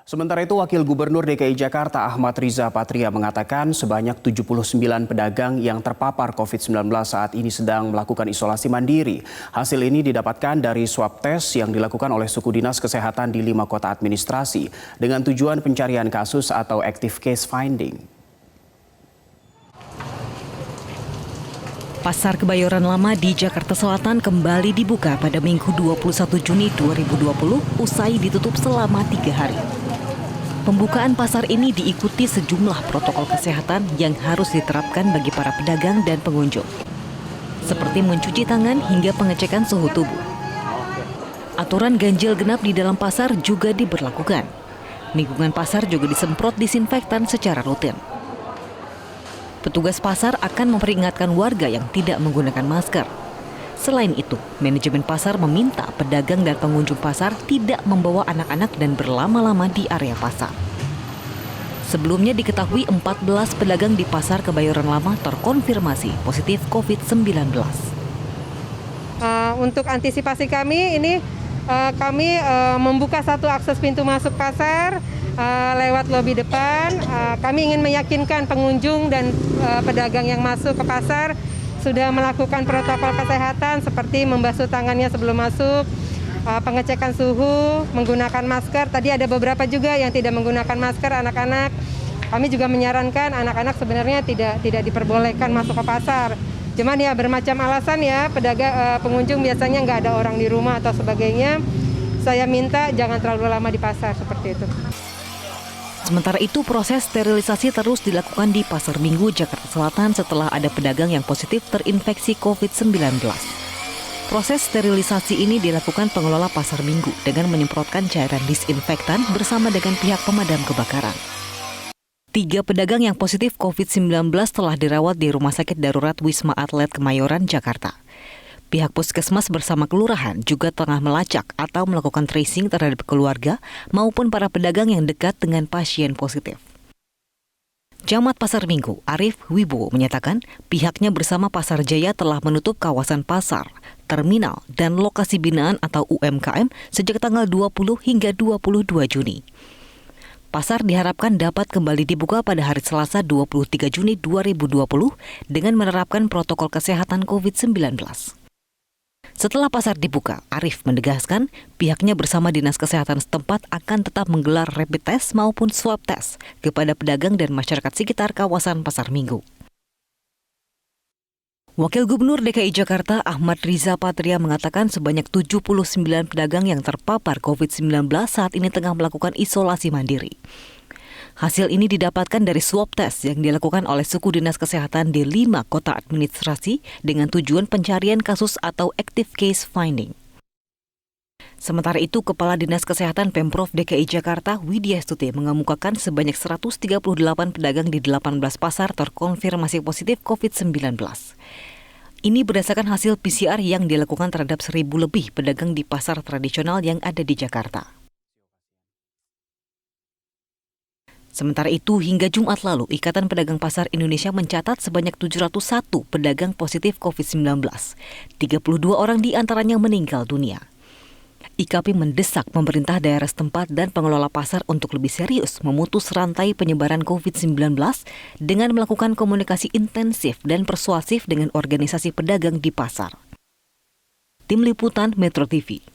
Sementara itu, Wakil Gubernur DKI Jakarta Ahmad Riza Patria mengatakan sebanyak 79 pedagang yang terpapar COVID-19 saat ini sedang melakukan isolasi mandiri. Hasil ini didapatkan dari swab test yang dilakukan oleh suku dinas kesehatan di 5 kota administrasi dengan tujuan pencarian kasus atau active case finding. Pasar Kebayoran Lama di Jakarta Selatan kembali dibuka pada Minggu 21 Juni 2020 usai ditutup selama 3 hari. Pembukaan pasar ini diikuti sejumlah protokol kesehatan yang harus diterapkan bagi para pedagang dan pengunjung, seperti mencuci tangan hingga pengecekan suhu tubuh. Aturan ganjil genap di dalam pasar juga diberlakukan. Lingkungan pasar juga disemprot disinfektan secara rutin. Petugas pasar akan memperingatkan warga yang tidak menggunakan masker. Selain itu, manajemen pasar meminta pedagang dan pengunjung pasar tidak membawa anak-anak dan berlama-lama di area pasar. Sebelumnya diketahui 14 pedagang di Pasar Kebayoran Lama terkonfirmasi positif COVID-19. Untuk antisipasi kami, kami membuka satu akses pintu masuk pasar lewat lobi depan. Kami ingin meyakinkan pengunjung dan pedagang yang masuk ke pasar sudah melakukan protokol kesehatan seperti membasuh tangannya sebelum masuk, pengecekan suhu, menggunakan masker. Tadi ada beberapa juga yang tidak menggunakan masker, anak-anak. Kami juga menyarankan anak-anak sebenarnya tidak diperbolehkan masuk ke pasar. Cuman ya bermacam alasan ya, pengunjung biasanya nggak ada orang di rumah atau sebagainya. Saya minta jangan terlalu lama di pasar seperti itu. Sementara itu, proses sterilisasi terus dilakukan di Pasar Minggu, Jakarta Selatan setelah ada pedagang yang positif terinfeksi COVID-19. Proses sterilisasi ini dilakukan pengelola Pasar Minggu dengan menyemprotkan cairan disinfektan bersama dengan pihak pemadam kebakaran. 3 pedagang yang positif COVID-19 telah dirawat di Rumah Sakit Darurat Wisma Atlet Kemayoran, Jakarta. Pihak puskesmas bersama kelurahan juga tengah melacak atau melakukan tracing terhadap keluarga maupun para pedagang yang dekat dengan pasien positif. Camat Pasar Minggu, Arif Wibowo menyatakan pihaknya bersama Pasar Jaya telah menutup kawasan pasar, terminal, dan lokasi binaan atau UMKM sejak tanggal 20 hingga 22 Juni. Pasar diharapkan dapat kembali dibuka pada hari Selasa 23 Juni 2020 dengan menerapkan protokol kesehatan COVID-19. Setelah pasar dibuka, Arif menegaskan pihaknya bersama Dinas Kesehatan setempat akan tetap menggelar rapid test maupun swab test kepada pedagang dan masyarakat sekitar kawasan Pasar Minggu. Wakil Gubernur DKI Jakarta Ahmad Riza Patria mengatakan sebanyak 79 pedagang yang terpapar COVID-19 saat ini tengah melakukan isolasi mandiri. Hasil ini didapatkan dari swab test yang dilakukan oleh suku dinas kesehatan di 5 kota administrasi dengan tujuan pencarian kasus atau active case finding. Sementara itu, Kepala Dinas Kesehatan Pemprov DKI Jakarta Widya Stuti mengemukakan sebanyak 138 pedagang di 18 pasar terkonfirmasi positif COVID-19. Ini berdasarkan hasil PCR yang dilakukan terhadap 1.000 lebih pedagang di pasar tradisional yang ada di Jakarta. Sementara itu, hingga Jumat lalu, Ikatan Pedagang Pasar Indonesia mencatat sebanyak 701 pedagang positif COVID-19. 32 orang diantaranya meninggal dunia. IKP mendesak pemerintah daerah setempat dan pengelola pasar untuk lebih serius memutus rantai penyebaran COVID-19 dengan melakukan komunikasi intensif dan persuasif dengan organisasi pedagang di pasar. Tim Liputan Metro TV.